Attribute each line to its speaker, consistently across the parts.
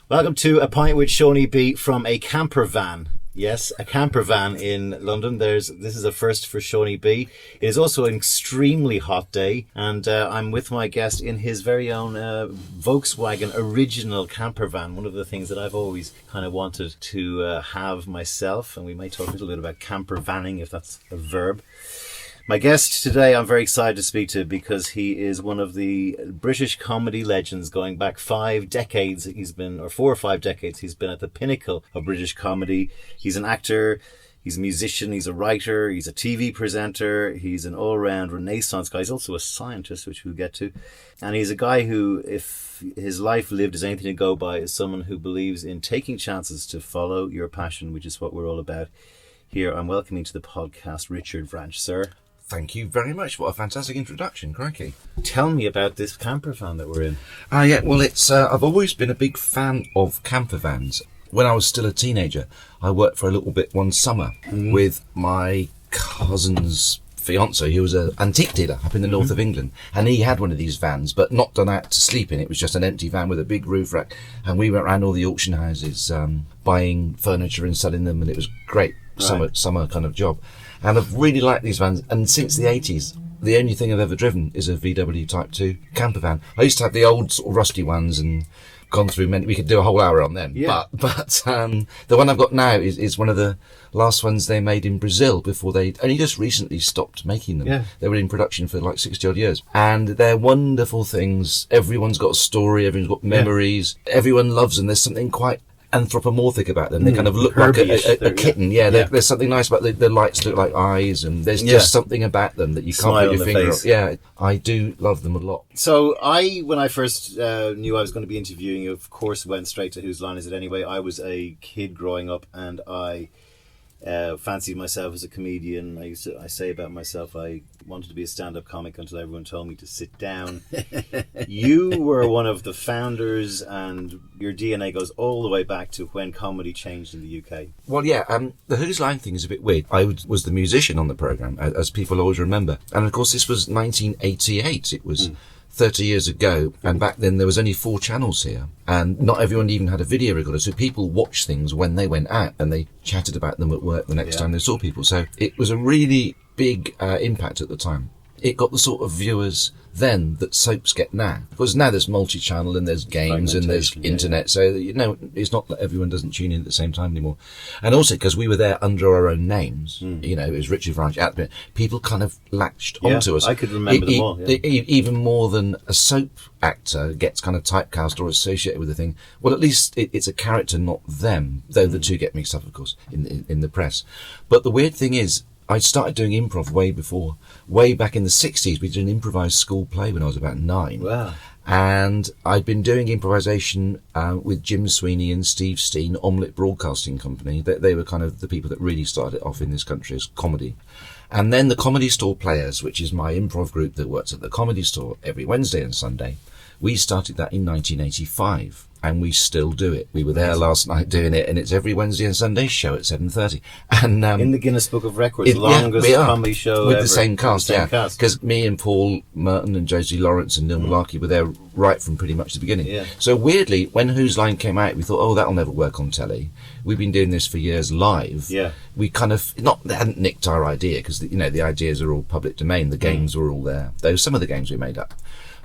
Speaker 1: Welcome to A Pint with Seaniebee from a camper van. Yes, a camper van in London. This is a first for Seaniebee. It is also an extremely hot day, and I'm with my guest in his very own Volkswagen original camper van. One of the things that I've always kind of wanted to have myself, and we might talk a little bit about camper vanning, if that's a verb. My guest today I'm very excited to speak to because he is one of the British comedy legends going back 5 decades. 4 or 5 decades, he's been at the pinnacle of British comedy. He's an actor, he's a musician, he's a writer, he's a TV presenter, he's an all-round Renaissance guy. He's also a scientist, which we'll get to. And he's a guy who, if his life lived as anything to go by, is someone who believes in taking chances to follow your passion, which is what we're all about. Here, I'm welcoming to the podcast Richard Vranch, sir.
Speaker 2: Thank you very much. What a fantastic introduction, crikey.
Speaker 1: Tell me about this camper van that we're in.
Speaker 2: It's I've always been a big fan of camper vans. When I was still a teenager, I worked for a little bit one summer with my cousin's fiance, who was an antique dealer up in the north of England, and he had one of these vans, but not done out to sleep in. It was just an empty van with a big roof rack, and we went around all the auction houses buying furniture and selling them, and it was great. Right. Summer kind of job. And I've really liked these vans, and since the 80s, the only thing I've ever driven is a VW Type 2 camper van. I used to have the old sort of rusty ones and gone through many. We could do a whole hour on them. Yeah. But the one I've got now is one of the last ones they made in Brazil before they only just recently stopped making them. Yeah. They were in production for like 60 odd years. And they're wonderful things. Everyone's got a story, everyone's got memories. Yeah. Everyone loves them. There's something quite anthropomorphic about them. They kind of look like a kitten. Yeah, there's something nice about the lights look like eyes, and there's just something about them that you can't put your finger on. Yeah, I do love them a lot.
Speaker 1: So when I first knew I was going to be interviewing you, of course went straight to Whose Line Is It Anyway. I was a kid growing up, and I fancied myself as a comedian. I say about myself, I wanted to be a stand-up comic until everyone told me to sit down. You were one of the founders, and your DNA goes all the way back to when comedy changed in the UK.
Speaker 2: Well, the Whose Line thing is a bit weird. I was the musician on the programme, as people always remember. And of course, this was 1988. It was 30 years ago, and back then there was only 4 channels here, and not everyone even had a video recorder, so people watched things when they went out, and they chatted about them at work the next time they saw people. So it was a really big impact at the time. It got the sort of viewers then that soaps get now, because now there's multi-channel and there's games and there's internet, so it's not that everyone doesn't tune in at the same time anymore. And also because we were there under our own names, it was Richard Vranch, people kind of latched onto us.
Speaker 1: I could remember them all.
Speaker 2: Even more than a soap actor gets kind of typecast or associated with the thing. Well, at least it's a character, not them, though the two get mixed up, of course, in the press. But the weird thing is, I started doing improv way back in the 60s. We did an improvised school play when I was about 9.
Speaker 1: Wow.
Speaker 2: And I'd been doing improvisation with Jim Sweeney and Steve Steen, Omelette Broadcasting Company. They were kind of the people that really started off in this country as comedy. And then the Comedy Store Players, which is my improv group that works at the Comedy Store every Wednesday and Sunday, we started that in 1985. And we still do it. We were there last night doing it, and it's every Wednesday and Sunday show at 7:30. And
Speaker 1: in the Guinness Book of Records, longest comedy show
Speaker 2: with
Speaker 1: ever.
Speaker 2: The same cast, because me and Paul Merton and Josie Lawrence and Neil Malarkey were there right from pretty much the beginning. Yeah. So weirdly, when Whose Line came out, we thought, that'll never work on telly. We've been doing this for years live. Yeah. We kind of they hadn't nicked our idea, because the ideas are all public domain. The games were all there, though some of the games we made up.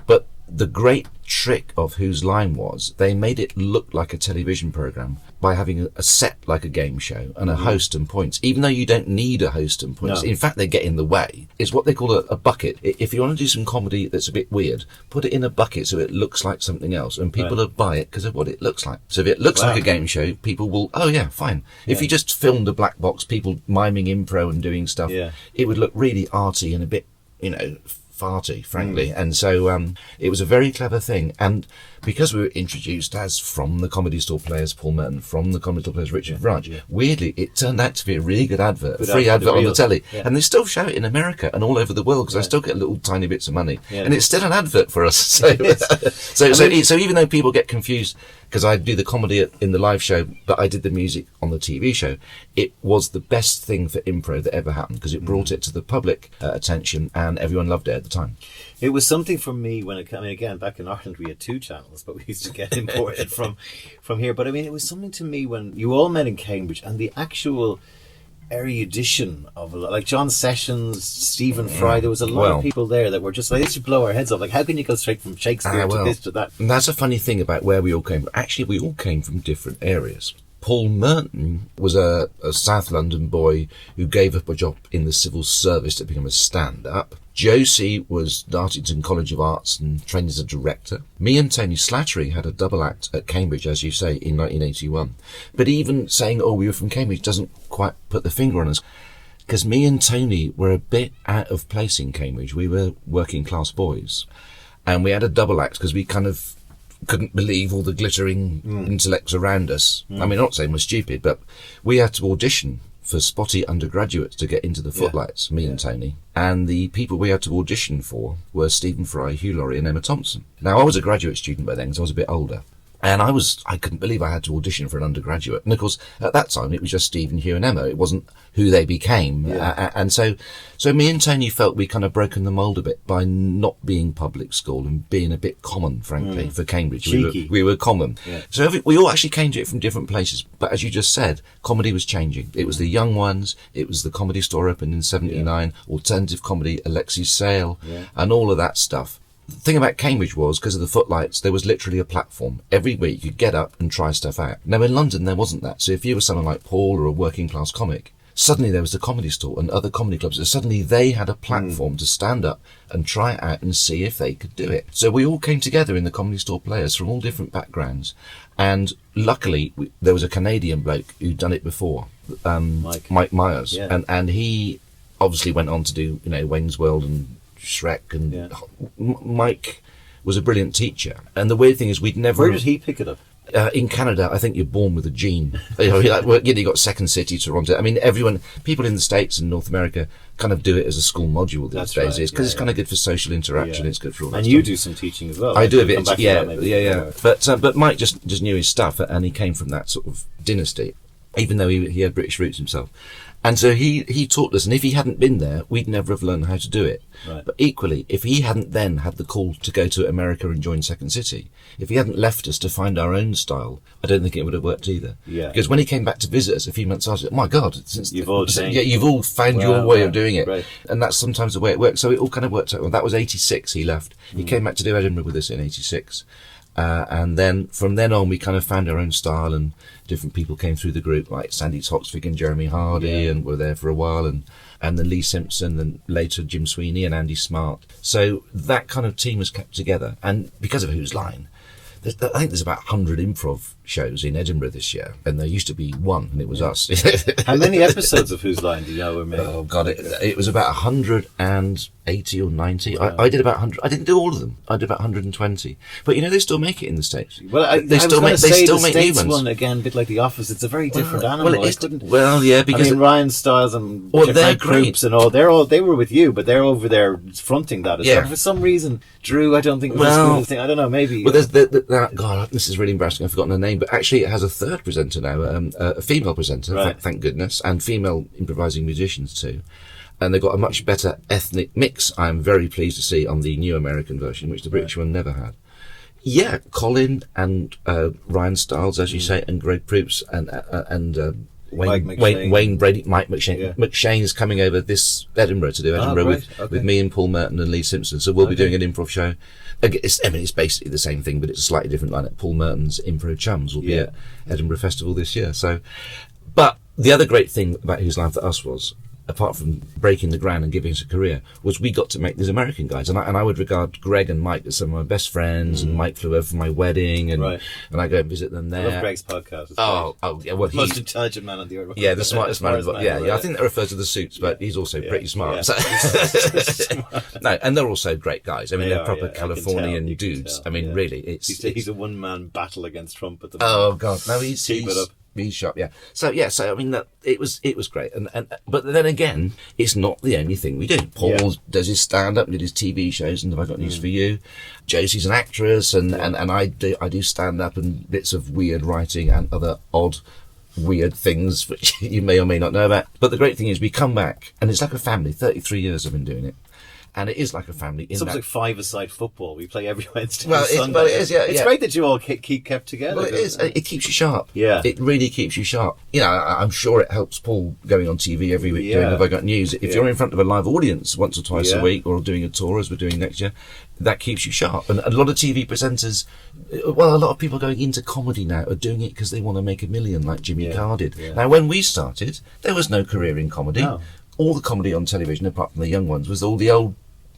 Speaker 2: But the great trick of Whose Line was they made it look like a television programme by having a set like a game show and a host and points, even though you don't need a host and points. No. In fact, they get in the way. It's what they call a bucket. If you want to do some comedy that's a bit weird, put it in a bucket so it looks like something else, and people will buy it because of what it looks like. So if it looks like a game show, people will, fine. Yeah. If you just filmed a black box, people miming improv and doing stuff, it would look really arty and a bit, farty, frankly. And so it was a very clever thing. And because we were introduced as from the Comedy Store Players Paul Merton, from the Comedy Store Players Richard Vranch, weirdly it turned out to be a really good advert, a free advert on the telly. Yeah. And they still show it in America and all over the world, because I still get little tiny bits of money. Yeah. And it's still an advert for us. So even though people get confused, because I do the comedy in the live show, but I did the music on the TV show, it was the best thing for improv that ever happened, because it brought it to the public attention, and everyone loved it at the time.
Speaker 1: It was something for me when again, back in Ireland, we had 2 channels. bottles, but we used to get imported from here. But I mean, it was something to me when you all met in Cambridge, and the actual erudition of like John Sessions, Stephen Fry. There was a lot of people there that were just like, they should blow our heads off. Like, how can you go straight from Shakespeare to this to that?
Speaker 2: And that's a funny thing about where we all came from. Actually, we all came from different areas. Paul Merton was a South London boy who gave up a job in the civil service to become a stand-up. Josie was Dartington College of Arts and trained as a director. Me and Tony Slattery had a double act at Cambridge, as you say, in 1981. But even saying, we were from Cambridge doesn't quite put the finger on us. Because me and Tony were a bit out of place in Cambridge. We were working class boys. And we had a double act because we kind of couldn't believe all the glittering intellects around us. I mean, I'm not saying we're stupid, but we had to audition for spotty undergraduates to get into the Footlights, me and Tony. And the people we had to audition for were Stephen Fry, Hugh Laurie and Emma Thompson. Now, I was a graduate student by then because I was a bit older. And I couldn't believe I had to audition for an undergraduate. And of course, at that time, it was just Stephen, Hugh and Emma. It wasn't who they became. And so me and Tony felt we kind of broken the mould a bit by not being public school and being a bit common, frankly, for Cambridge.
Speaker 1: Cheeky.
Speaker 2: We were common. Yeah. So we all actually came to it from different places. But as you just said, comedy was changing. It was the young ones. It was the Comedy Store opened in 79, alternative comedy, Alexis Sale, and all of that stuff. The thing about Cambridge was, because of the Footlights, there was literally a platform. Every week you could get up and try stuff out. Now, in London, there wasn't that. So if you were someone like Paul or a working class comic, suddenly there was the Comedy Store and other comedy clubs. So suddenly they had a platform to stand up and try it out and see if they could do it. So we all came together in the Comedy Store players from all different backgrounds. And luckily, there was a Canadian bloke who'd done it before, Mike Myers. Yeah. And he obviously went on to do, Wayne's World and Shrek, and Mike was a brilliant teacher. And the weird thing is, we'd never...
Speaker 1: Where did he pick it up?
Speaker 2: In Canada, I think you're born with a gene. You got Second City, Toronto. I mean, people in the States and North America kind of do it as a school module these days, because it's kind of good for social interaction. It's good for all that.
Speaker 1: And you do some teaching as well.
Speaker 2: I do a bit, But Mike just knew his stuff, and he came from that sort of dynasty, even though he had British roots himself. And so he taught us, and if he hadn't been there, we'd never have learned how to do it. Right. But equally, if he hadn't then had the call to go to America and join Second City, if he hadn't left us to find our own style, I don't think it would have worked either. Yeah. Because when he came back to visit us a few months after, my God,
Speaker 1: you've all
Speaker 2: found your way of doing it.
Speaker 1: Right.
Speaker 2: And that's sometimes the way it works. So it all kind of worked out. Well, that was 86 he left. He came back to do Edinburgh with us in 86. And then from then on, we kind of found our own style, and different people came through the group, like Sandy Toksvig and Jeremy Hardy, and were there for a while, and then Lee Simpson, and later Jim Sweeney and Andy Smart. So that kind of team was kept together, and because of Whose Line, I think there's about 100 improv shows in Edinburgh this year, and there used to be one, and it was us.
Speaker 1: How many episodes of Whose Line do you know were made?
Speaker 2: Oh God, it was about 180 or 90. Wow. I did about 100. I didn't do all of them. I did about 120. But they still make it in the States.
Speaker 1: Well, they still make new ones. One again, a bit like The Office. It's a very different animal. Because Ryan Stiles and Frank Krupps and all, they were with you, but they're over there fronting that. Well. For some reason, Drew, I don't think was as good as thing. I don't know, maybe.
Speaker 2: Well, there's God, this is really embarrassing. I've forgotten her name, but actually, it has a third presenter now, a female presenter. Right. Thank goodness, and female improvising musicians too. And they've got a much better ethnic mix, I'm very pleased to see, on the new American version, which the British one never had. Yeah, Colin and Ryan Stiles, as you say, and Greg Proops and Wayne Brady, Mike McShane. Yeah. McShane's coming over this Edinburgh to do Edinburgh with me and Paul Merton and Lee Simpson. So we'll be doing an improv show. It's basically the same thing, but it's a slightly different lineup. Paul Merton's Impro Chums will be at Edinburgh Festival this year. So, but the other great thing about Whose Line for us was, apart from breaking the ground and giving us a career, was we got to make these American guys. And I would regard Greg and Mike as some of my best friends, and Mike flew over for my wedding, and I go and visit them there.
Speaker 1: I love Greg's podcast.
Speaker 2: The
Speaker 1: most intelligent man on the earth.
Speaker 2: Yeah, the smartest man. I think that refers to the suits, but he's also pretty smart. Yeah. So. No, and they're also great guys. I mean, they're proper Californian dudes. I mean, really,
Speaker 1: he's a one-man battle against Trump at the
Speaker 2: moment. Oh God, no, he's sharp, yeah. So I mean, that it was great, and but then again, it's not the only thing we do. Paul does his stand-up, did his TV shows, and Have I Got News for You? Josie's an actress, and I do stand-up and bits of weird writing and other odd, weird things which you may or may not know about. But the great thing is, we come back, and it's like a family. 33 years I've been doing it. And it is like a family.
Speaker 1: It's almost like five-a-side football. We play every Wednesday.
Speaker 2: Well, it is, yeah.
Speaker 1: It's great that you all keep kept together.
Speaker 2: Well, it is. It keeps you sharp.
Speaker 1: Yeah.
Speaker 2: It really keeps you sharp. You know, I'm sure it helps Paul going on TV every week doing Have I Got News. If you're in front of a live audience once or twice a week, or doing a tour as we're doing next year, that keeps you sharp. And a lot of TV presenters, well, a lot of people going into comedy now are doing it because they want to make $1 million, like Jimmy Carr did. Yeah. Now, when we started, there was no career in comedy. No. All the comedy on television, apart from the young ones, was all the old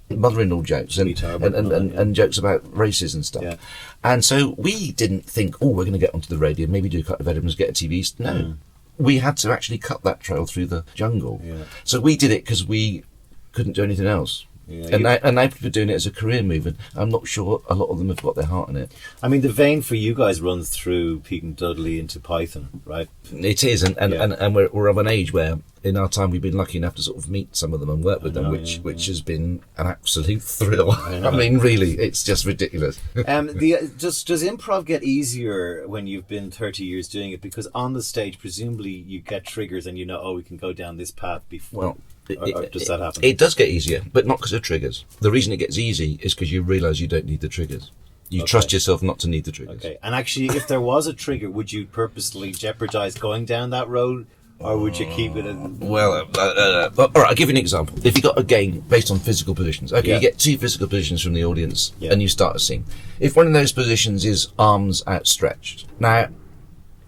Speaker 2: mother-in-law jokes and jokes about races and stuff. Yeah. And so we didn't think, we're going to get onto the radio, maybe do a couple of Edinburghs, get a TV. No. We had to actually cut that trail through the jungle. Yeah. So we did it because we couldn't do anything else. Yeah, and now people are doing it as a career move, and I'm not sure a lot of them have got their heart in it.
Speaker 1: I mean, the vein for you guys runs through Pete and Dudley into Python, right?
Speaker 2: It is, and we're of an age where in our time we've been lucky enough to sort of meet some of them and work with them, which has been an absolute thrill. I mean, really, it's just ridiculous.
Speaker 1: Does improv get easier when you've been 30 years doing it? Because on the stage, presumably you get triggers and we can go down this path before.
Speaker 2: Well,
Speaker 1: or does that happen?
Speaker 2: It does get easier, but not because of triggers. The reason it gets easy is because you realise you don't need the triggers. You trust yourself not to need the triggers.
Speaker 1: Okay. And actually, if there was a trigger, would you purposely jeopardise going down that road? Or would you keep it in...
Speaker 2: Well, all right, I'll give you an example. If you've got a game based on physical positions, you get 2 physical positions from the audience and you start a scene. If one of those positions is arms outstretched, now,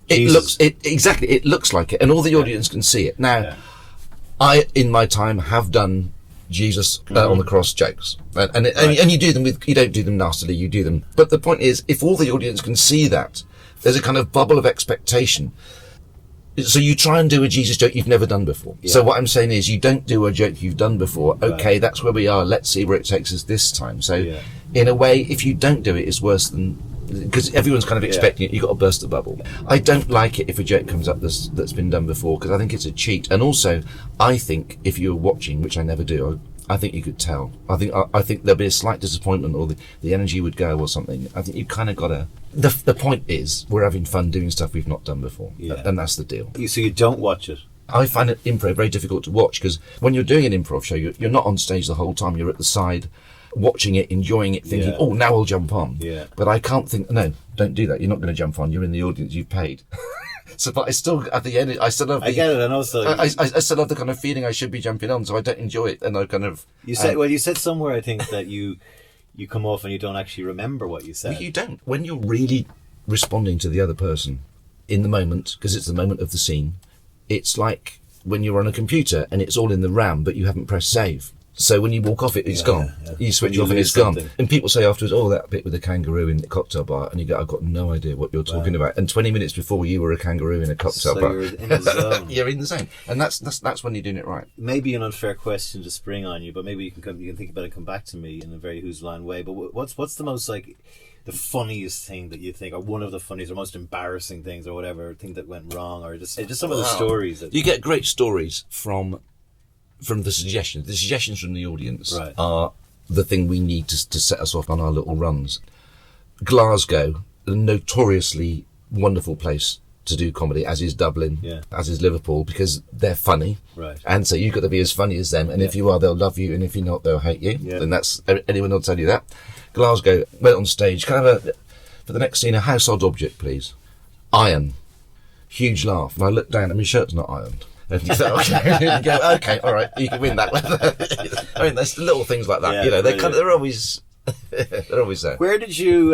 Speaker 2: it looks like it, and all the audience can see it. Now, I, in my time, have done Jesus on the cross jokes, and you do them you don't do them nastily, you do them. But the point is, if all the audience can see that, there's a kind of bubble of expectation. So you try and do a Jesus joke you've never done before. Yeah. So what I'm saying is, you don't do a joke you've done before. Okay, that's where we are. Let's see where it takes us this time. So, in a way, if you don't do it, it's worse than... Because everyone's kind of expecting it, you've got to burst the bubble. I don't like it if a joke comes up that's been done before, because I think it's a cheat. And also, I think if you're watching, which I never do, I think you could tell. I think there'll be a slight disappointment, or the energy would go or something. I think you kind of got to... The point is, we're having fun doing stuff we've not done before, and that's the deal.
Speaker 1: So you don't watch it?
Speaker 2: I find it improv very difficult to watch, because when you're doing an improv show, you're not on stage the whole time. You're at the side, watching it, enjoying it, thinking, now I'll jump on. Yeah. But I can't think, no, don't do that. You're not going to jump on. You're in the audience. You've paid. So, but I still, at the end, I still have. I
Speaker 1: get it, and also
Speaker 2: I still have the kind of feeling I should be jumping on, so I don't enjoy it, and I kind of.
Speaker 1: You said somewhere, I think, that you come off and you don't actually remember what you said.
Speaker 2: Well, you don't. When you're really responding to the other person in the moment, because it's the moment of the scene, it's like when you're on a computer and it's all in the RAM, but you haven't pressed save. So when you walk off it, it's gone. Yeah. You switch off and it's gone. And people say afterwards, that bit with the kangaroo in the cocktail bar, and you go, I've got no idea what you're talking about. And 20 minutes before, you were a kangaroo in a cocktail bar.
Speaker 1: You're in the zone.
Speaker 2: You're in the zone. And that's when you're doing it right.
Speaker 1: Maybe an unfair question to spring on you, but maybe you can think about it and come back to me in a very Whose Line way. But what's the most, like, the funniest thing that you think, or one of the funniest or most embarrassing things, or whatever, thing that went wrong, or just some of the stories that...
Speaker 2: You get great stories from the suggestions. The suggestions from the audience are the thing we need to set us off on our little runs. Glasgow, a notoriously wonderful place to do comedy, as is Dublin, as is Liverpool, because they're funny. Right. And so you've got to be as funny as them, and if you are, they'll love you, and if you're not, they'll hate you. Yeah. And that's, anyone will tell you that. Glasgow, went on stage, kind of for the next scene, a household object, please. Iron. Huge laugh. And I looked down, and my shirt's not ironed. And you go, okay, all right, you can win that. I mean, there's little things like that, they're always there.
Speaker 1: Where did you?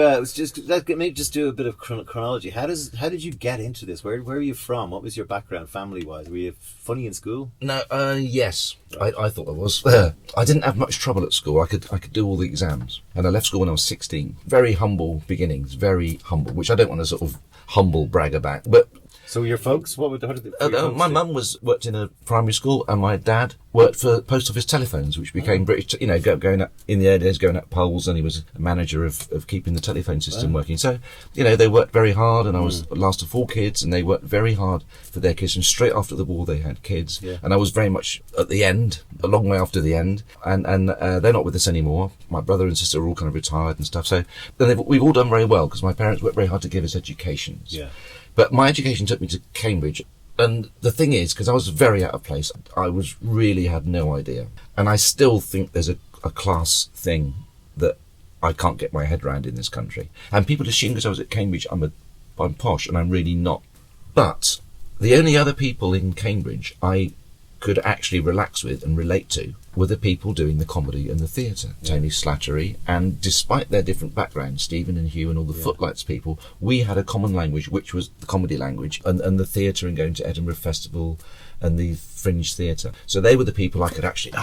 Speaker 1: Maybe just do a bit of chronology. How did you get into this? Where are you from? What was your background, family wise? Were you funny in school?
Speaker 2: No, yes, right. I thought I was. I didn't have much trouble at school. I could do all the exams, and I left school when I was 16. Very humble beginnings, very humble, which I don't want to sort of humble brag about, but.
Speaker 1: So your folks, what did they?
Speaker 2: My mum worked in a primary school, and my dad worked for post office telephones, which became British. Going up in the early days, going up poles, and he was a manager of keeping the telephone system working. So, they worked very hard, and I was last of 4 kids, and they worked very hard for their kids. And straight after the war, they had kids, and I was very much at the end, a long way after the end. And they're not with us anymore. My brother and sister are all kind of retired and stuff. So we've all done very well, because my parents worked very hard to give us educations. Yeah. But my education took me to Cambridge, and the thing is, because I was very out of place, I really had no idea. And I still think there's a a class thing that I can't get my head around in this country. And people assume because I was at Cambridge I'm posh, and I'm really not. But the only other people in Cambridge I could actually relax with and relate to were the people doing the comedy and the theatre. Tony Slattery, and despite their different backgrounds, Stephen and Hugh and all the Footlights people, we had a common language, which was the comedy language, and the theatre, and going to Edinburgh Festival and the Fringe Theatre. So they were the people I could actually,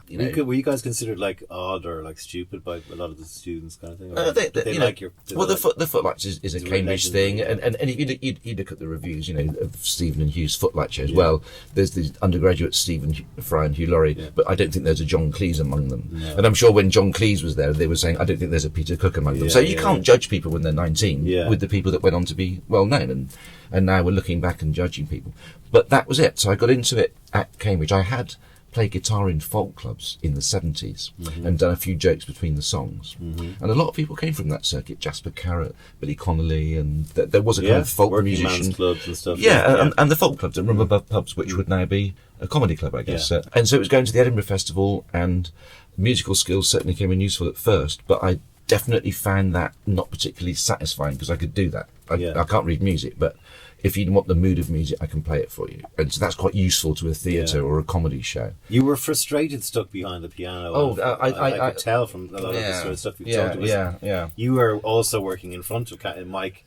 Speaker 1: Were you guys considered like odd or like stupid by a lot of the students, kind of thing?
Speaker 2: The Footlights is a Cambridge thing, and if you look at the reviews, of Stephen and Hugh's Footlight shows. Well, there's the undergraduate Stephen Fry and Hugh Laurie, but I don't think there's a John Cleese among them. No. And I'm sure when John Cleese was there, they were saying, I don't think there's a Peter Cook among them. So you can't judge people when they're 19 with the people that went on to be well known, and now we're looking back and judging people. But that was it. So I got into it at Cambridge. I had played guitar in folk clubs in the 70s and done a few jokes between the songs. And a lot of people came from that circuit. Jasper Carrott, Billy Connolly, and there was a kind of folk
Speaker 1: working
Speaker 2: musician.
Speaker 1: Man's clubs and stuff.
Speaker 2: And the folk clubs and Room Above Pubs, which would now be a comedy club, I guess. And so it was going to the Edinburgh Festival, and musical skills certainly came in useful at first, but I definitely found that not particularly satisfying because I could do that. I can't read music, but if you want the mood of music, I can play it for you. And so that's quite useful to a theatre or a comedy show. You
Speaker 1: were frustrated stuck behind the piano. I could tell from a lot of the sort of stuff you told us. You were also working in front of a mic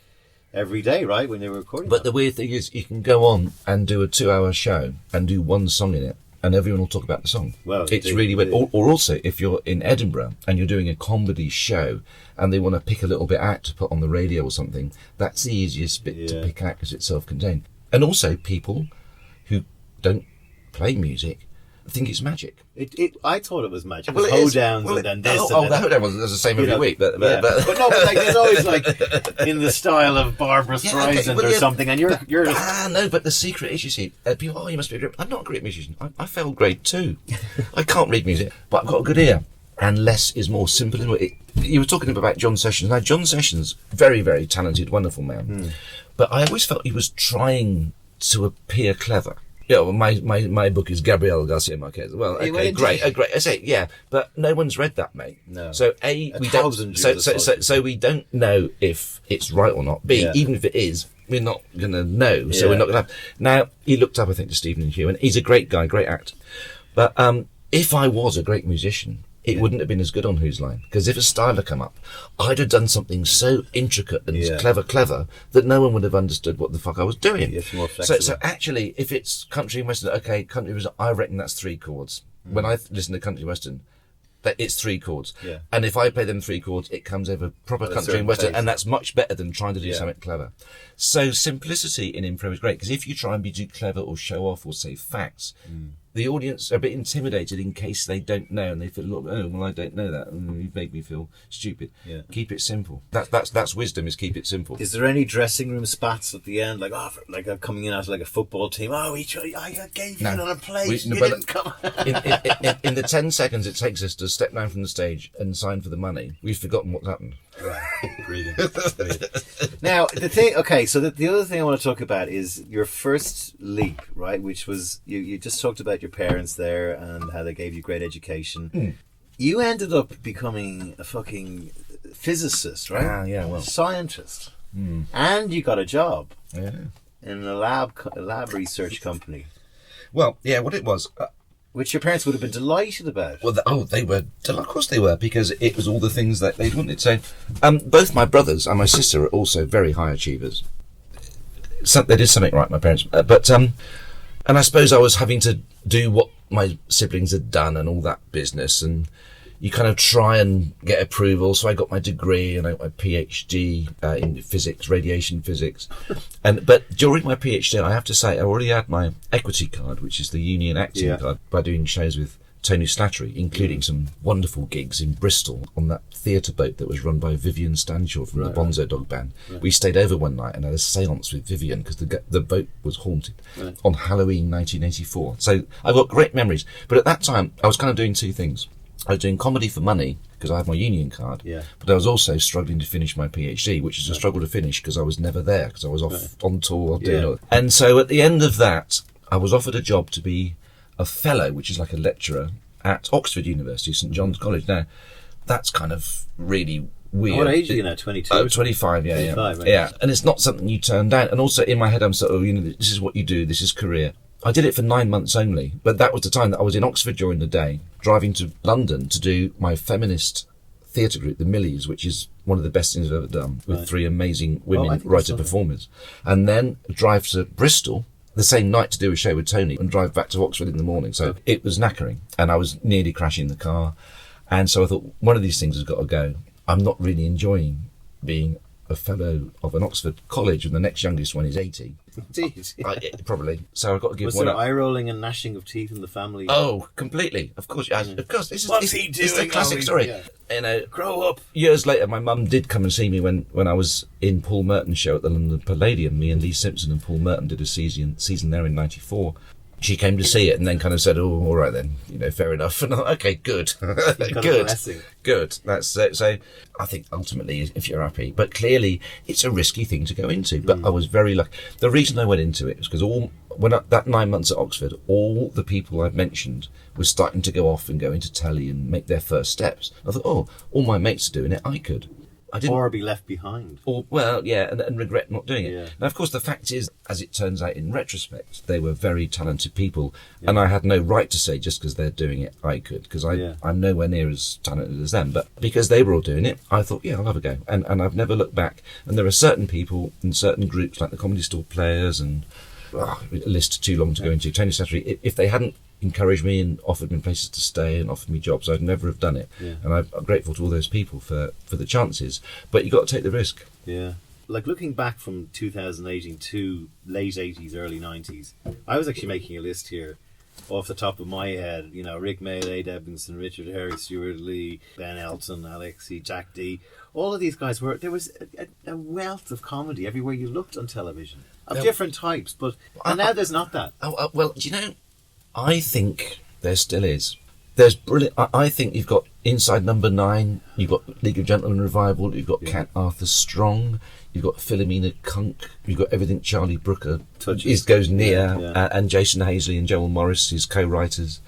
Speaker 1: every day, right, when they were recording?
Speaker 2: But the weird thing is, you can go on and do a 2-hour show and do one song in it, and everyone will talk about the song. Well, it's really weird. Or also, if you're in Edinburgh and you're doing a comedy show and they want to pick a little bit out to put on the radio or something, that's the easiest bit to pick out because it's self-contained. And also, people who don't play music think it's magic.
Speaker 1: I thought it was magic. Well, hoedowns and then this.
Speaker 2: The hoedown was the same every week. But
Speaker 1: there's always like in the style of Barbara Streisand or something, and you're
Speaker 2: no, but the secret is, you see, people, you must be a great. I'm not a great musician. I failed grade 2. I can't read music, but I've got a good ear. And less is more simple. You were talking about John Sessions. Now, John Sessions, very, very talented, wonderful man. But I always felt he was trying to appear clever. My book is Gabriel Garcia Marquez. Well, okay, great. I say, but no one's read that, mate. No. So we don't know if it's right or not. B, even if it is, we're not going to know. So we're not going to have. Now, he looked up, I think, to Stephen and Hugh, and he's a great guy, great actor. But if I was a great musician, it wouldn't have been as good on Whose Line. Because if a style had come up, I'd have done something so intricate and clever that no one would have understood what the fuck I was doing.
Speaker 1: It's more flexible.
Speaker 2: So actually, if it's country and western, okay, country western, I reckon that's 3 chords. When I listen to country western, that it's 3 chords. Yeah. And if I play them 3 chords, it comes over proper country and western, and that's much better than trying to do something clever. So simplicity in improv is great, because if you try and be too clever or show off or say facts, the audience are a bit intimidated in case they don't know, and they feel, I don't know that, and you make me feel stupid. Yeah. Keep it simple. That's wisdom, is keep it simple.
Speaker 1: Is there any dressing room spats at the end, like coming in as like a football team? I gave you another place. You didn't come.
Speaker 2: in the 10 seconds it takes us to step down from the stage and sign for the money, we've forgotten what's happened.
Speaker 1: Right, brilliant. Now the other thing I want to talk about is your first leap, right? Which was you just talked about your parents there and how they gave you great education. You ended up becoming a fucking physicist, right? Scientist, and you got a job in a lab research company.
Speaker 2: Well, what it was.
Speaker 1: Which your parents would have been delighted about.
Speaker 2: Well, they were. Of course they were, because it was all the things that they wanted. So, both my brothers and my sister are also very high achievers. They did something right, my parents. And I suppose I was having to do what my siblings had done and all that business, and you kind of try and get approval. So I got my degree and I got my PhD in physics, radiation physics. But during my PhD, I have to say, I already had my equity card, which is the union acting card, by doing shows with Tony Slattery, including some wonderful gigs in Bristol on that theatre boat that was run by Vivian Stanshaw from the Bonzo Dog Band. Right. We stayed over one night and had a séance with Vivian because the boat was haunted on Halloween 1984. So I've got great memories. But at that time, I was kind of doing 2 things. I was doing comedy for money because I had my union card, but I was also struggling to finish my PhD, which is a struggle to finish because I was never there, because I was off on tour. And so at the end of that, I was offered a job to be a fellow, which is like a lecturer, at Oxford University, St John's College. Now, that's kind of really weird.
Speaker 1: What age are you now? 22?
Speaker 2: 25, yeah.
Speaker 1: 25, right.
Speaker 2: Yeah, and it's not something you turn down. And also in my head, I'm sort of, this is what you do, this is career. I did it for 9 months only, but that was the time that I was in Oxford during the day, driving to London to do my feminist theatre group, the Millies, which is one of the best things I've ever done, with 3 amazing women writer-performers. And then drive to Bristol the same night to do a show with Tony and drive back to Oxford in the morning. So it was knackering, and I was nearly crashing the car. And so I thought, one of these things has got to go. I'm not really enjoying being a fellow of an Oxford college, and the next youngest one is 80.
Speaker 1: Indeed.
Speaker 2: Probably. So I've got to give
Speaker 1: Was
Speaker 2: one
Speaker 1: there
Speaker 2: up.
Speaker 1: eye-rolling and gnashing of teeth in the family?
Speaker 2: Oh, completely. Of course. Of course.
Speaker 1: What's he doing?
Speaker 2: It's the classic story.
Speaker 1: Yeah. Grow up.
Speaker 2: Years later, my mum did come and see me when I was in Paul Merton's show at the London Palladium. Me and Lee Simpson and Paul Merton did a season there in '94. She came to see it and then kind of said, "Oh, all right then, fair enough." And okay, good, good. That's it. So I think ultimately, if you're happy, but clearly it's a risky thing to go into. But I was very lucky. The reason I went into it was because that 9 months at Oxford, all the people I've mentioned were starting to go off and go into telly and make their first steps. I thought, oh, all my mates are doing it, I could. I didn't,
Speaker 1: or be left behind.
Speaker 2: Or, well, yeah, and regret not doing it.
Speaker 1: Yeah.
Speaker 2: Now, of course, the fact is, as it turns out in retrospect, they were very talented people, and I had no right to say just because they're doing it, I could, because I'm nowhere near as talented as them. But because they were all doing it, I thought, yeah, I'll have a go. And I've never looked back. And there are certain people in certain groups, like the Comedy Store Players and a list too long to go into, Tony Slattery, if they hadn't encouraged me and offered me places to stay and offered me jobs, I'd never have done it. Yeah. And I'm grateful to all those people for the chances. But you've got to take the risk.
Speaker 1: Yeah. Like looking back from 2018 to late 80s, early 90s, I was actually making a list here off the top of my head. Rick Mail, Ade Edmondson, Richard Harry, Stuart Lee, Ben Elton, Alexi, Jack D. All of these guys there was a wealth of comedy everywhere you looked on television of different types. And now there's not that.
Speaker 2: Well, do you know, I think there still is. There's brilliant. I think you've got Inside Number 9, you've got League of Gentlemen Revival, you've got Cat Arthur Strong, you've got Philomena Kunk, you've got everything Charlie Brooker goes near, and Jason Hazley and Joel Morris, his co-writers.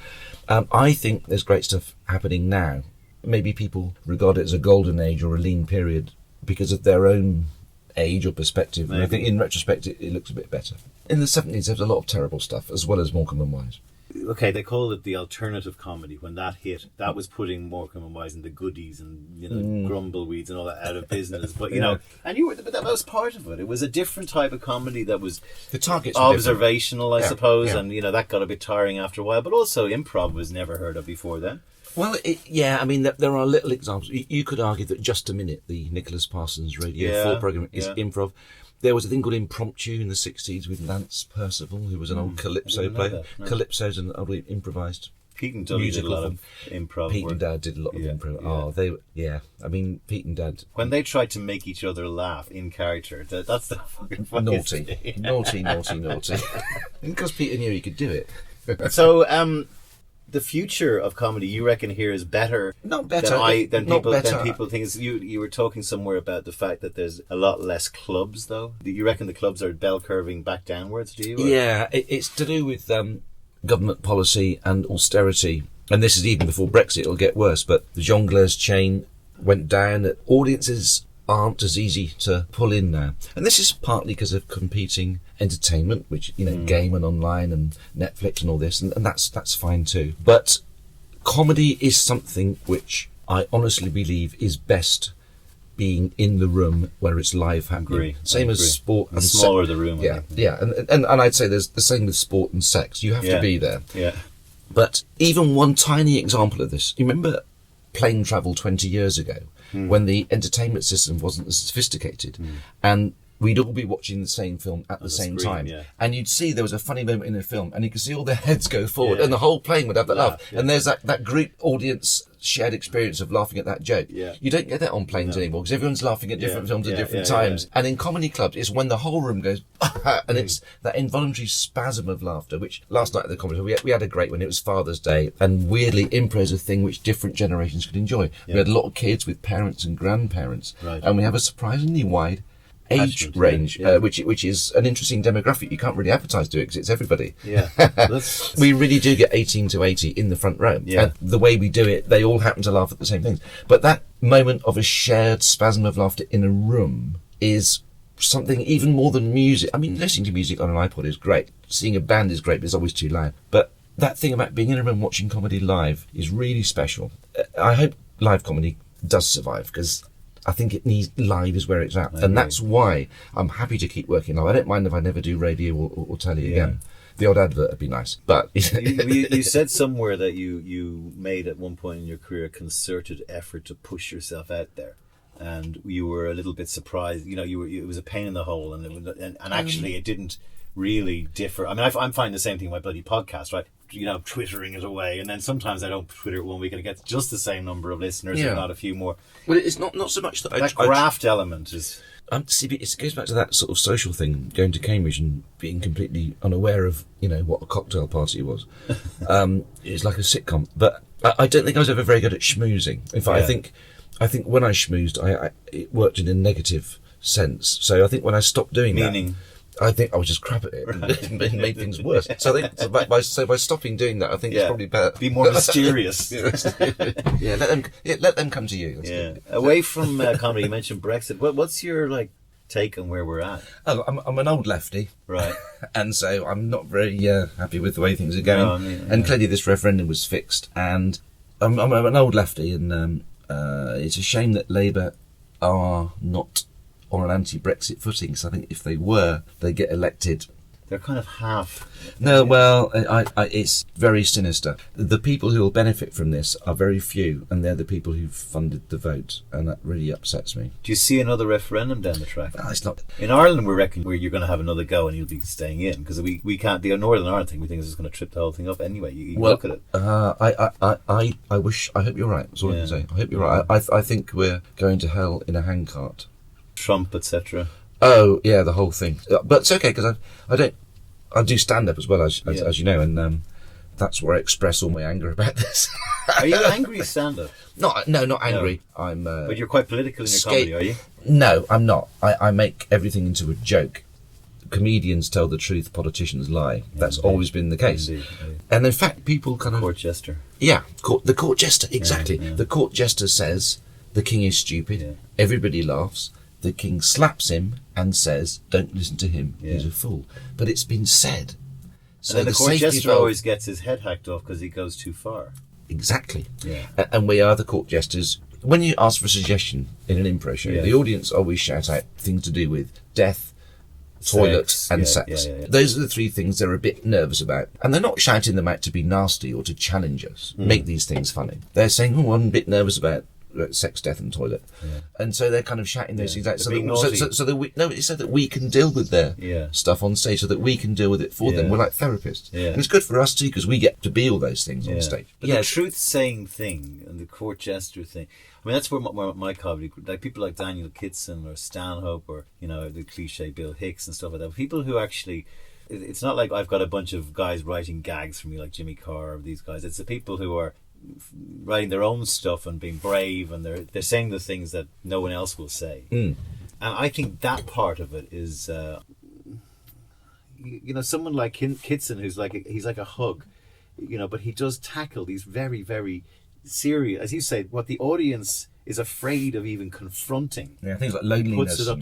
Speaker 2: I think there's great stuff happening now. Maybe people regard it as a golden age or a lean period because of their own age or perspective. And I think in retrospect it looks a bit better. In the 70s there was a lot of terrible stuff, as well as Morecambe and Wise.
Speaker 1: Okay, they call it the alternative comedy. When that hit, that was putting Morecambe and Wise and the goodies and Grumbleweeds and all that out of business. But and but that was part of it. It was a different type of comedy that was
Speaker 2: the targets
Speaker 1: observational, I suppose, and that got a bit tiring after a while. But also, improv was never heard of before then.
Speaker 2: Well, there are little examples. You could argue that Just a Minute, the Nicholas Parsons Radio 4 programme, is improv. There was a thing called Impromptu in the 60s with Lance Percival, who was an old calypso player. No. Calypso's an old improvised
Speaker 1: Pete and Dudley did a lot of improv.
Speaker 2: Pete and Dad did a lot of improv. Yeah. I mean, Pete and Dad.
Speaker 1: When they tried to make each other laugh in character, that's the fucking funniest thing.
Speaker 2: Naughty. Because Peter knew he could do it.
Speaker 1: So, the future of comedy, you reckon, here is better?
Speaker 2: Not better.
Speaker 1: Than people think. You were talking somewhere about the fact that there's a lot less clubs, though. You reckon the clubs are bell curving back downwards? Do you? Or?
Speaker 2: Yeah, it's to do with government policy and austerity. And this is even before Brexit. It'll get worse. But the Jongleurs chain went down. Audiences aren't as easy to pull in now, and this is partly because of competing entertainment, which game and online and Netflix and all this, and that's fine too. But comedy is something which I honestly believe is best being in the room where it's live happening. Same as sport.
Speaker 1: The smaller the room.
Speaker 2: And I'd say there's the same with sport and sex. You have to be there.
Speaker 1: Yeah.
Speaker 2: But even one tiny example of this, you remember plane travel 20 years ago? When the entertainment system wasn't as sophisticated, and we'd all be watching the same film at the same time, and you'd see there was a funny moment in the film, and you could see all their heads go forward, and the whole plane would have that laugh, and there's that group audience shared experience of laughing at that joke. You don't get that on planes anymore, because everyone's laughing at different films at different times. And in comedy clubs, it's when the whole room goes, and it's that involuntary spasm of laughter, which last night at the comedy club, we had a great one. It was Father's Day, and weirdly, improv is a thing which different generations could enjoy. We had a lot of kids with parents and grandparents, and we have a surprisingly wide age range, which is an interesting demographic. You can't really advertise to it because it's everybody.
Speaker 1: Yeah,
Speaker 2: we really do get 18 to 80 in the front row.
Speaker 1: Yeah.
Speaker 2: And the way we do it, they all happen to laugh at the same things. But that moment of a shared spasm of laughter in a room is something even more than music. I mean, listening to music on an iPod is great. Seeing a band is great, but it's always too loud. But that thing about being in a room watching comedy live is really special. I hope live comedy does survive, because I think it needs live is where it's at. And that's why I'm happy to keep working live. I don't mind if I never do radio or telly again. The odd advert would be nice. But
Speaker 1: you said somewhere that you made at one point in your career a concerted effort to push yourself out there. And you were a little bit surprised. You know, it was a pain in the hole, and actually it didn't really differ. I mean, I'm finding the same thing with my bloody podcast, right? You know, twittering it away, and then sometimes I don't Twitter it 1 week and it gets just the same number of listeners, if not a few more.
Speaker 2: Well, it's not so much that
Speaker 1: graft element is.
Speaker 2: See, it goes back to that sort of social thing, going to Cambridge and being completely unaware of, what a cocktail party was. It's like a sitcom, but I don't think I was ever very good at schmoozing. In fact, I think when I schmoozed, it worked in a negative sense. So I think when I stopped doing that, I think I was just crap at it, and it made things worse. So I think by stopping doing that, I think it's probably better.
Speaker 1: Be more mysterious.
Speaker 2: Let them come to you.
Speaker 1: That's away from comedy, you mentioned Brexit. What's your take on where we're at?
Speaker 2: Oh, I'm an old lefty,
Speaker 1: right?
Speaker 2: And so I'm not very happy with the way things are going. And clearly, this referendum was fixed, and I'm an old lefty, and it's a shame that Labour are not on an anti-Brexit footing, because I think if they were, they'd get elected.
Speaker 1: They're kind of half.
Speaker 2: No, well, it's very sinister. The people who will benefit from this are very few, and they're the people who've funded the vote, and that really upsets me.
Speaker 1: Do you see another referendum down the track?
Speaker 2: No, it's not.
Speaker 1: In Ireland, we reckon you're going to have another go and you'll be staying in, because we can't. The Northern Ireland thing, we think is just going to trip the whole thing up anyway. You look at it.
Speaker 2: I hope you're right. That's all I can say. I hope you're right. I think we're going to hell in a handcart.
Speaker 1: Trump, etc.
Speaker 2: Oh yeah, the whole thing. But it's okay, because I do stand-up as well, as you know, and that's where I express all my anger about this.
Speaker 1: Are you angry stand-up?
Speaker 2: Not angry. No. I'm.
Speaker 1: But you're quite political in your comedy, are you?
Speaker 2: No, I'm not. I make everything into a joke. Comedians tell the truth, politicians lie. That's always been the case. Indeed. And in fact, people kind of
Speaker 1: court jester.
Speaker 2: Yeah, the court jester, exactly. Yeah. The court jester says the king is stupid. Yeah. Everybody laughs. The king slaps him and says, "Don't listen to him. He's a fool." But it's been said.
Speaker 1: So and then the court jester always gets his head hacked off because he goes too far.
Speaker 2: Exactly.
Speaker 1: Yeah.
Speaker 2: And we are the court jesters. When you ask for a suggestion in an improv show, the audience always shout out things to do with death, toilet, and sex. Yeah. Those are the three things they're a bit nervous about. And they're not shouting them out to be nasty or to challenge us, make these things funny. They're saying, "Oh, I'm a bit nervous about sex, death, and toilet," and so they're kind of shouting those things out, so that we can deal with their stuff on stage, so that we can deal with it for them. We're like therapists, and it's good for us too, because we get to be all those things on stage.
Speaker 1: But the truth-saying thing and the court jester thing, I mean, that's where my comedy, like people like Daniel Kitson or Stanhope or the cliche Bill Hicks and stuff like that. People who actually, it's not like I've got a bunch of guys writing gags for me like Jimmy Carr or these guys. It's the people who are writing their own stuff and being brave, and they're saying the things that no one else will say. And I think that part of it is someone like Kitson, who's he's like a hug, but he does tackle these very, very serious, as you say, what the audience is afraid of even confronting.
Speaker 2: Things like loneliness.
Speaker 1: Puts it up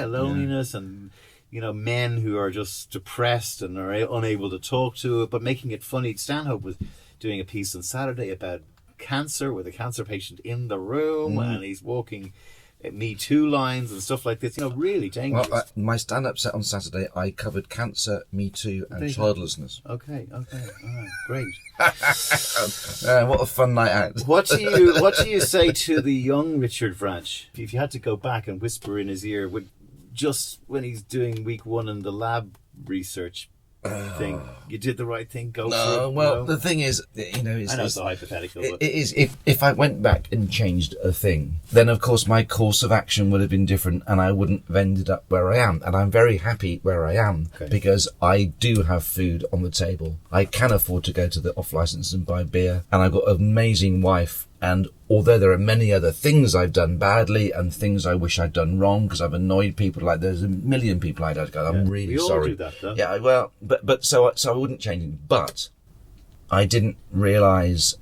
Speaker 1: loneliness and men who are just depressed and are unable to talk to it, but making it funny. Stanhope was doing a piece on Saturday about cancer with a cancer patient in the room, and he's walking Me Too lines and stuff like this. Really dangerous. Well,
Speaker 2: my stand-up set on Saturday, I covered cancer, Me Too, and childlessness.
Speaker 1: Okay, all right, great.
Speaker 2: What a fun night out.
Speaker 1: What do you say to the young Richard Vranch? If you had to go back and whisper in his ear, just when he's doing week 1 in the lab research thing, you did the right thing, go for it.
Speaker 2: Well, the thing is,
Speaker 1: I know it's a hypothetical, but
Speaker 2: it is, if I went back and changed a thing, then of course my course of action would have been different, and I wouldn't have ended up where I am. And I'm very happy where I am, because I do have food on the table. I can afford to go to the off license and buy beer, and I've got an amazing wife And although there are many other things I've done badly and things I wish I'd done wrong because I've annoyed people, like there's a million people I'd go, I'm really
Speaker 1: we all
Speaker 2: sorry.
Speaker 1: do that, though.
Speaker 2: Yeah, well, but so I wouldn't change it. But I didn't realise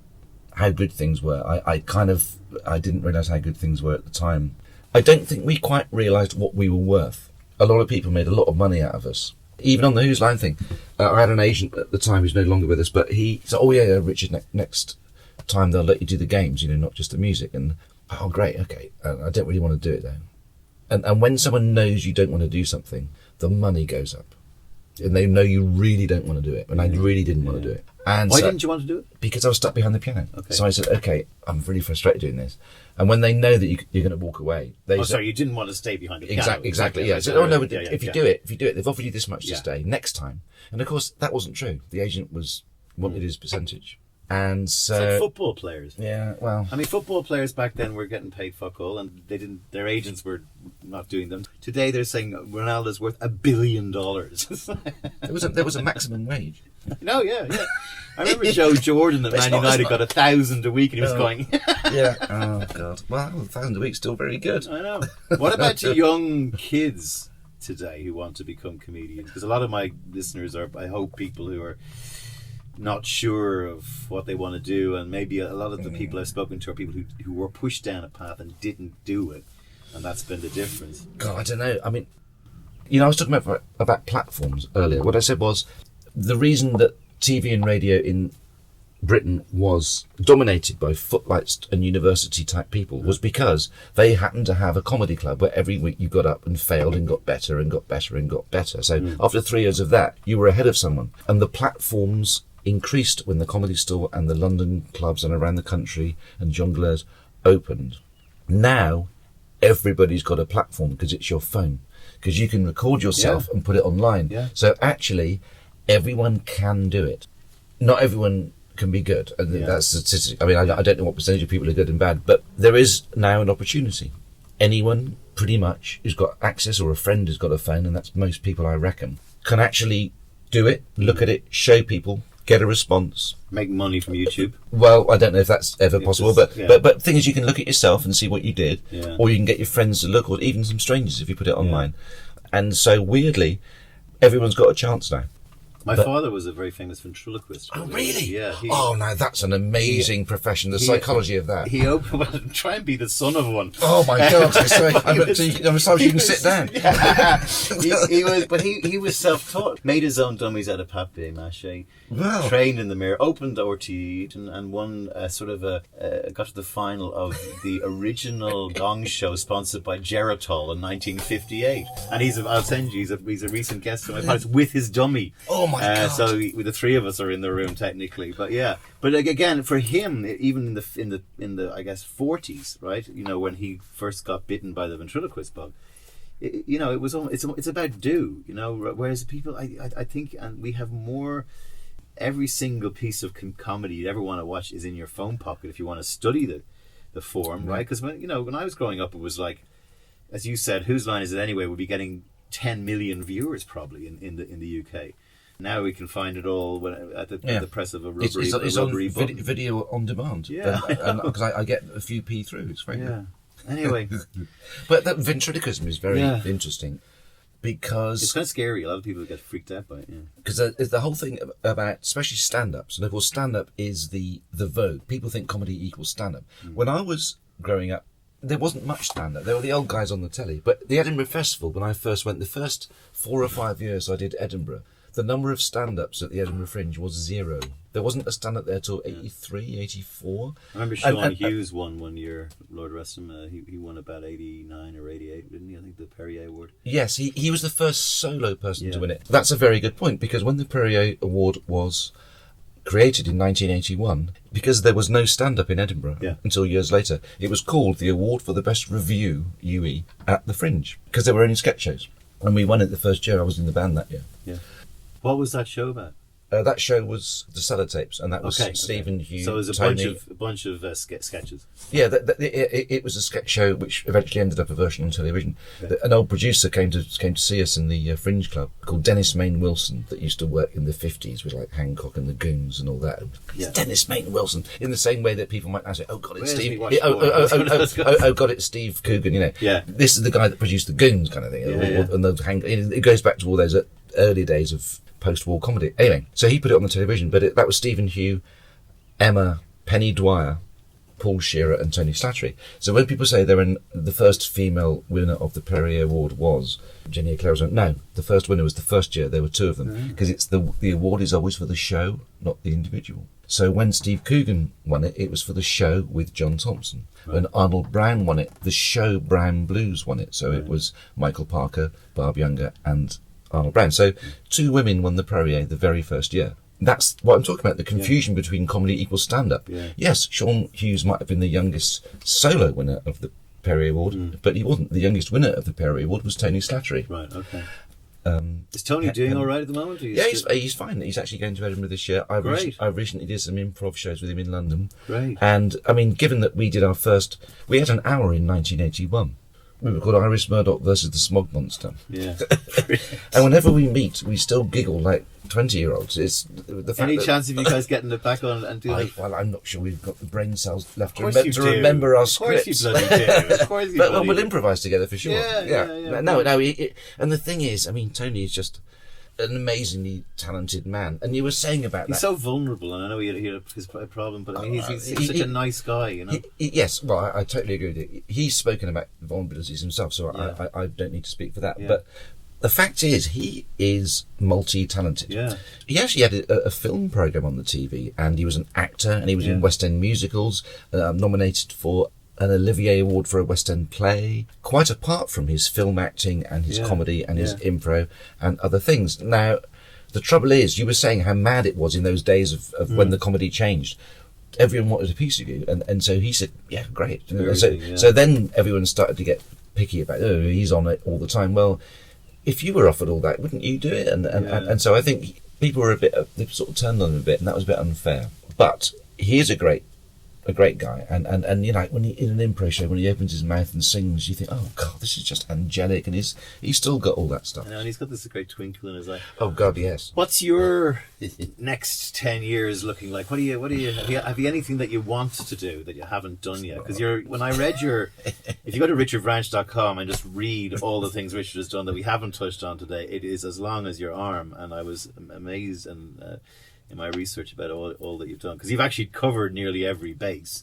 Speaker 2: how good things were. I didn't realise how good things were at the time. I don't think we quite realised what we were worth. A lot of people made a lot of money out of us. Even on the Who's Line thing, I had an agent at the time who's no longer with us, but he said, "Oh yeah, Richard, next time they'll let you do the games, not just the music." And oh great, okay. I don't really want to do it though. And when someone knows you don't want to do something, the money goes up, and they know you really don't want to do it. And I really didn't want to do it. And
Speaker 1: why didn't you want to do it?
Speaker 2: Because I was stuck behind the piano.
Speaker 1: Okay.
Speaker 2: So I said, okay, I'm really frustrated doing this. And when they know that you're going to walk away, they say,
Speaker 1: sorry, you didn't want to stay behind the piano.
Speaker 2: Exactly. Yeah. So, no, but if you do it, they've offered you this much to stay next time. And of course, that wasn't true. The agent wanted his percentage. And so,
Speaker 1: it's like football players.
Speaker 2: Yeah, well,
Speaker 1: I mean, football players back then were getting paid fuck all, and their agents were not doing them. Today they're saying Ronaldo's worth $1 billion.
Speaker 2: there was a maximum wage.
Speaker 1: No, yeah. I remember Joe Jordan at Man United got 1,000 a week, and he was going.
Speaker 2: Yeah. Oh God. Well, 1,000 a week's still very good.
Speaker 1: I know. What about young kids today who want to become comedians? Because a lot of my listeners are, I hope, people who are not sure of what they want to do, and maybe a lot of the people I've spoken to are people who were pushed down a path and didn't do it, and that's been the difference.
Speaker 2: God, I don't know. I mean, I was talking about platforms earlier. What I said was the reason that TV and radio in Britain was dominated by Footlights and university type people was because they happened to have a comedy club where every week you got up and failed and got better and got better and got better. So after 3 years of that, you were ahead of someone, and the platforms increased when the Comedy Store and the London clubs and around the country and Jongleurs opened. Now everybody's got a platform because it's your phone, because you can record yourself and put it online. So actually everyone can do it. Not everyone can be good, and that's the statistic. I mean, I don't know what percentage of people are good and bad, but there is now an opportunity. Anyone pretty much who's got access, or a friend who's got a phone, and that's most people I reckon, can actually do it, look at it, show people, get a response,
Speaker 1: make money from YouTube.
Speaker 2: Well, I don't know if that's ever possible, but the thing is, you can look at yourself and see what you did, or you can get your friends to look, or even some strangers if you put it online. And so weirdly, everyone's got a chance now.
Speaker 1: My father was a very famous ventriloquist.
Speaker 2: Oh, really?
Speaker 1: Yeah.
Speaker 2: No, that's an amazing proftion. The psychology of that.
Speaker 1: He opened. Well, try and be the son of one.
Speaker 2: Oh my God! I'm sorry, you can sit down.
Speaker 1: He was self-taught. Made his own dummies out of papier-mâché. Wow. Trained in the mirror. Opened RTE and won got to the final of the original Gong Show sponsored by Geritol in 1958. And I'll send you. He's a recent guest on my podcast with his dummy.
Speaker 2: Oh my God!
Speaker 1: So the three of us are in the room technically, but yeah. But again, for him, even in the I guess 40s, right? When he first got bitten by the ventriloquist bug, it's about do. Whereas people, I think, and we have more. Every single piece of comedy you'd ever want to watch is in your phone pocket if you want to study the form, right? Because when I was growing up, it was like, as you said, Whose Line Is It Anyway? Would be getting 10 million viewers probably in the UK. Now we can find it all at the press of a rubbery
Speaker 2: it's
Speaker 1: rubbery
Speaker 2: on video on demand.
Speaker 1: Yeah,
Speaker 2: because I get a few p through. It's very good.
Speaker 1: Anyway,
Speaker 2: but that ventriloquism is very interesting. Because
Speaker 1: it's kind of scary. A lot of people get freaked out by it. Yeah.
Speaker 2: Because the whole thing about, especially stand-ups, and of course stand-up is the vogue. People think comedy equals stand-up. When I was growing up, there wasn't much stand-up. There were the old guys on the telly. But the Edinburgh Festival, when I first went, the first 4 or 5 years I did Edinburgh, the number of stand-ups at the Edinburgh Fringe was 0. There wasn't a stand-up there till 83, 84.
Speaker 1: I remember Sean Hughes won one year, Lord rest him. He won about 89 or 88, didn't he? I think the Perrier Award.
Speaker 2: Yes, he was the first solo person to win it. That's a very good point, because when the Perrier Award was created in 1981, because there was no stand-up in Edinburgh until years later, it was called the Award for the Best Revue, UE, at the Fringe, because there were only sketch shows. And we won it the first year. I was in the band that year.
Speaker 1: Yeah. What was that show about?
Speaker 2: That show was the Sellotapes, and that was
Speaker 1: Okay,
Speaker 2: Stephen Hugh.
Speaker 1: So there's a
Speaker 2: Tony.
Speaker 1: bunch of sketches.
Speaker 2: Yeah, it was a sketch show which eventually ended up a version on television.
Speaker 1: Okay.
Speaker 2: An old producer came to see us in the Fringe Club called Dennis Main Wilson, that used to work in the 50s with like Hancock and the Goons and all that.
Speaker 1: Yeah.
Speaker 2: It's Dennis Main Wilson, in the same way that people might now say, "Oh God, it's
Speaker 1: Where's
Speaker 2: Steve."
Speaker 1: he watched porn?
Speaker 2: Oh God, it's Steve Coogan. You know,
Speaker 1: Yeah.
Speaker 2: This is the guy that produced the Goons, kind of thing.
Speaker 1: Yeah.
Speaker 2: And it goes back to all those early days of post-war comedy. Anyway, so he put it on the television, but that was Stephen Hugh, Emma, Penny Dwyer, Paul Shearer and Tony Slattery. So when people say the first female winner of the Perrier Award was Jenny Eclair, no, the first winner was the first year. There were two of them, because it's the award is always for the show, not the individual. So when Steve Coogan won it, it was for the show with John Thompson. Right. When Arnold Brown won it, the show Brown Blues won it. So it was Michael Parker, Barb Younger and Arnold Brown. So two women won the Perrier the very first year. That's what I'm talking about, the confusion between comedy equals stand-up. Yeah. Yes, Sean Hughes might have been the youngest solo winner of the Perrier Award, but he wasn't. The youngest winner of the Perrier Award was Tony Slattery.
Speaker 1: Right, okay. Is Tony doing all right at the moment?
Speaker 2: Yeah, he's fine. He's actually going to Edinburgh this year. I recently did some improv shows with him in London.
Speaker 1: Great.
Speaker 2: And, I mean, given that we had an hour in 1981. We were called Iris Murdoch versus the Smog Monster.
Speaker 1: Yeah.
Speaker 2: And whenever we meet, we still giggle like 20-year-olds. It's the fact
Speaker 1: Any chance of you guys getting it back on and doing it?
Speaker 2: Well, I'm not sure we've got the brain cells left to remember our scripts.
Speaker 1: Of course you bloody do. Of course you
Speaker 2: But we'll improvise together for sure.
Speaker 1: Yeah.
Speaker 2: No. And the thing is, I mean, Tony is just an amazingly talented man. And you were saying about
Speaker 1: he's so vulnerable, and I know he had his problem, but I mean, he's such a nice guy, you know.
Speaker 2: Yes, well, I totally agree with you. He's spoken about vulnerabilities himself, so I don't need to speak for that. Yeah. But the fact is, he is multi-talented.
Speaker 1: Yeah.
Speaker 2: He actually had a film programme on the TV, and he was an actor, and he was in West End musicals, nominated for an Olivier Award for a West End play, quite apart from his film acting and his comedy and his impro and other things. Now, the trouble is, you were saying how mad it was in those days of when the comedy changed. Everyone wanted a piece of you, and so he said, yeah, great. So then everyone started to get picky about, he's on it all the time. Well, if you were offered all that, wouldn't you do it? And so I think people were they sort of turned on him a bit, and that was a bit unfair. But he is a great guy, and you know, when he in an improv show, when he opens his mouth and sings, you think, oh God, this is just angelic, and he's still got all that stuff.
Speaker 1: I know, and he's got this great twinkle in his eye.
Speaker 2: Oh God, yes.
Speaker 1: What's your next 10 years looking like? What do you have you anything that you want to do that you haven't done yet? Because when I read if you go to richardvranch.com and just read all the things Richard has done that we haven't touched on today, it is as long as your arm, and I was amazed and. In my research about all that you've done, because you've actually covered nearly every base.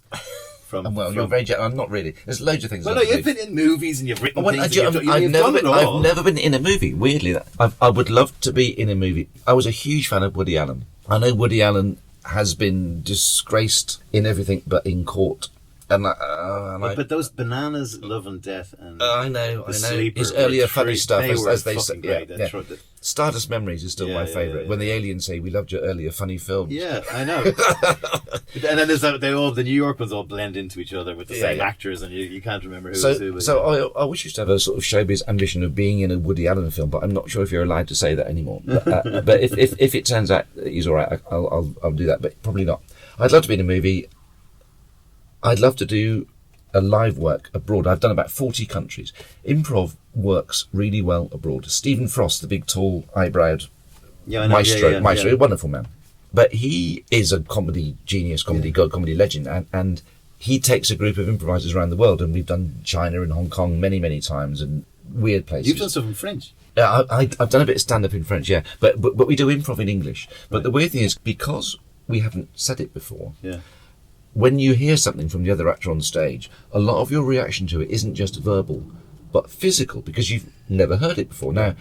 Speaker 2: You're very. I'm not really. There's loads of things.
Speaker 1: Well, no, you've been in movies and you've written things.
Speaker 2: I've never been in a movie. Weirdly, I would love to be in a movie. I was a huge fan of Woody Allen. I know Woody Allen has been disgraced in everything but in court. But those Bananas, Love and Death, and I know.
Speaker 1: Sleeper,
Speaker 2: his earlier funny stuff, as they say.
Speaker 1: Yeah.
Speaker 2: Stardust Memories is still my favourite. When the aliens say, "We loved your earlier funny films."
Speaker 1: Yeah, I know. And then there's the New York ones all blend into each other with the same actors, and you can't remember who's who.
Speaker 2: So I wish you to have a sort of showbiz ambition of being in a Woody Allen film, but I'm not sure if you're allowed to say that anymore. But if it turns out that he's all right, I'll do that. But probably not. I'd love to be in a movie. I'd love to do a live work abroad. I've done about 40 countries. Improv works really well abroad. Stephen Frost, the big, tall, eyebrowed maestro, a wonderful man. But he is a comedy genius, comedy god, comedy legend, and he takes a group of improvisers around the world, and we've done China and Hong Kong many, many times, and weird places.
Speaker 1: You've done stuff in French?
Speaker 2: I've done a bit of stand-up in French, but we do improv in English. But the weird thing is, because we haven't said it before, when you hear something from the other actor on stage, a lot of your reaction to it isn't just verbal, but physical, because you've never heard it before. Now,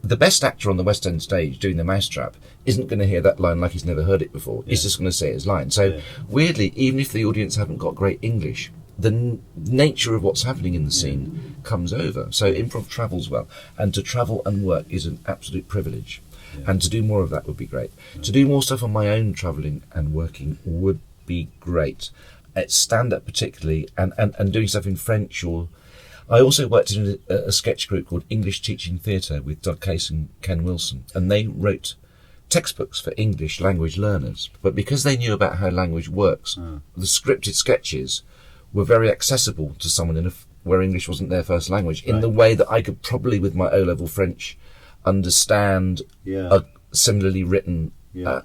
Speaker 2: the best actor on the West End stage doing the mousetrap isn't going to hear that line like he's never heard it before. He's just going to say his line. So, weirdly, even if the audience haven't got great English, the nature of what's happening in the scene comes over. So improv travels well. And to travel and work is an absolute privilege. And to do more of that would be great. To do more stuff on my own travelling and working would be great. At stand-up particularly, and doing stuff in French. Or I also worked in a sketch group called English Teaching Theatre with Doug Case and Ken Wilson, and they wrote textbooks for English language learners, but because they knew about how language works, the scripted sketches were very accessible to someone where English wasn't their first language, in the way that I could probably, with my O-level French, understand a similarly written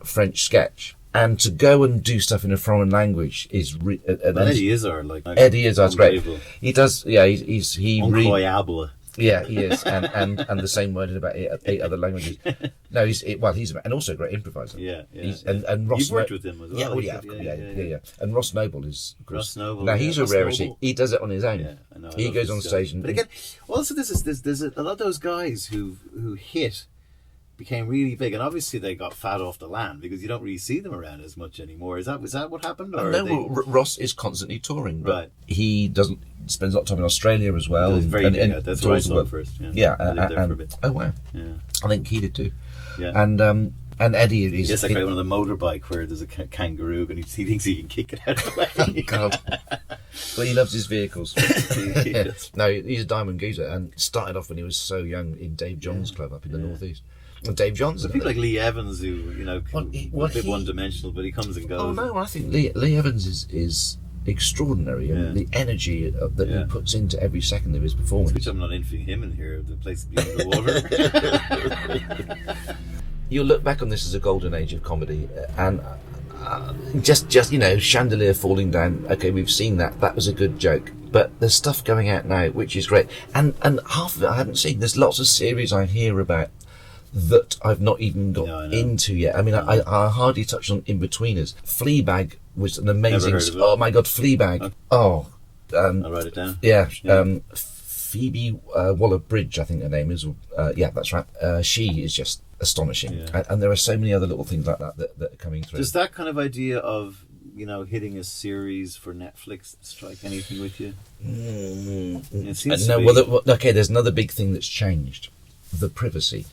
Speaker 2: French sketch. And to go and do stuff in a foreign language is...
Speaker 1: Eddie Izzard,
Speaker 2: Eddie Izzard's great. He does, he
Speaker 1: Incroyable.
Speaker 2: Yeah, he is, and the same word in about eight other languages. No, he's and also a great improviser.
Speaker 1: Yeah.
Speaker 2: And Ross.
Speaker 1: You've worked with him as well.
Speaker 2: Yeah. And Ross Noble is.
Speaker 1: Ross Noble.
Speaker 2: Now he's a rarity. Noble. He does it on his own.
Speaker 1: Yeah, I know.
Speaker 2: He goes on stage and.
Speaker 1: But again, also there's a lot of those guys who became really big, and obviously they got fat off the land because you don't really see them around as much anymore. Was that what happened? Or
Speaker 2: no, Ross is constantly touring, but he spends a lot of time in Australia as well.
Speaker 1: Very big. That's where I saw him first. Yeah,
Speaker 2: I lived there
Speaker 1: for a bit.
Speaker 2: Oh wow.
Speaker 1: Yeah,
Speaker 2: I think he did too.
Speaker 1: Yeah,
Speaker 2: and Eddie is
Speaker 1: just like on the motorbike where there's a kangaroo and he thinks he can kick it out of the way.
Speaker 2: Oh, God. Well, he loves his vehicles. No, he's a diamond geezer and started off when he was so young in Dave John's club up in the northeast. And Dave Johnson.
Speaker 1: People like Lee Evans, who a bit one-dimensional, but he comes and goes.
Speaker 2: Oh no, I think Lee Evans is extraordinary, and the energy that he puts into every second of his performance.
Speaker 1: Which I'm not interviewing him in here. The place is underwater.
Speaker 2: You'll look back on this as a golden age of comedy, and just chandelier falling down. Okay, we've seen that. That was a good joke. But there's stuff going out now which is great, and half of it I haven't seen. There's lots of series I hear about that I've not even got into yet. I mean, I hardly touched on In-Betweeners. Fleabag was an amazing... Oh my God, Fleabag.
Speaker 1: I'll write it down.
Speaker 2: Yeah. Phoebe Waller-Bridge, I think her name is. That's right. She is just astonishing. Yeah. And there are so many other little things like that are coming through.
Speaker 1: Does that kind of idea of, hitting a series for Netflix strike anything with you? It seems
Speaker 2: there's another big thing that's changed. The privacy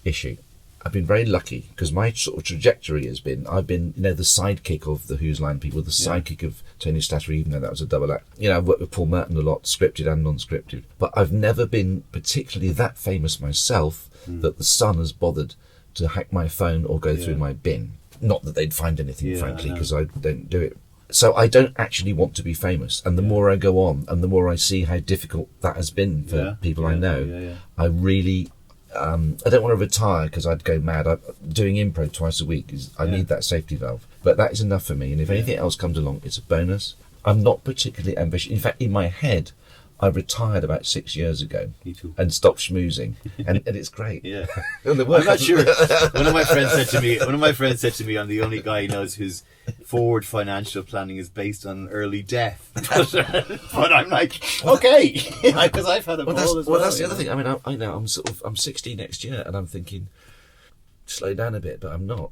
Speaker 2: issue. I've been very lucky because my sort of trajectory has been, I've been, the sidekick of the Who's Line people, the sidekick of Tony Slattery, even though that was a double act. I've worked with Paul Merton a lot, scripted and non-scripted, but I've never been particularly that famous myself that the Sun has bothered to hack my phone or go through my bin. Not that they'd find anything, frankly, because I don't do it. So I don't actually want to be famous, and the more I go on and the more I see how difficult that has been for people I know, I really... I don't want to retire because I'd go mad. Doing Impro twice a week I need that safety valve, but that is enough for me, and if anything else comes along, it's a bonus. I'm not particularly ambitious. In fact, in my head, I retired about 6 years ago and stopped schmoozing, and it's great.
Speaker 1: I'm not sure. One of my friends said to me I'm the only guy he knows whose forward financial planning is based on early death. But I'm like, okay, because I've had a ball as well.
Speaker 2: Well, that's the other thing. I mean, I know I'm 60 next year, and I'm thinking, slow down a bit, but I'm not.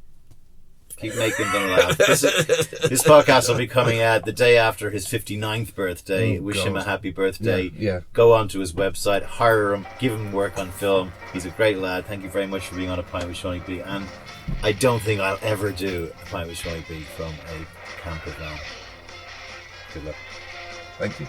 Speaker 1: Keep making them laugh. This podcast will be coming out the day after his 59th birthday. Wish him a happy birthday.
Speaker 2: Yeah.
Speaker 1: Go on to his website, hire him, give him work on film. He's a great lad. Thank you very much for being on A Pint with Seaniebee. And I don't think I'll ever do A Pint with Seaniebee from a camper van. Good luck.
Speaker 2: Thank you.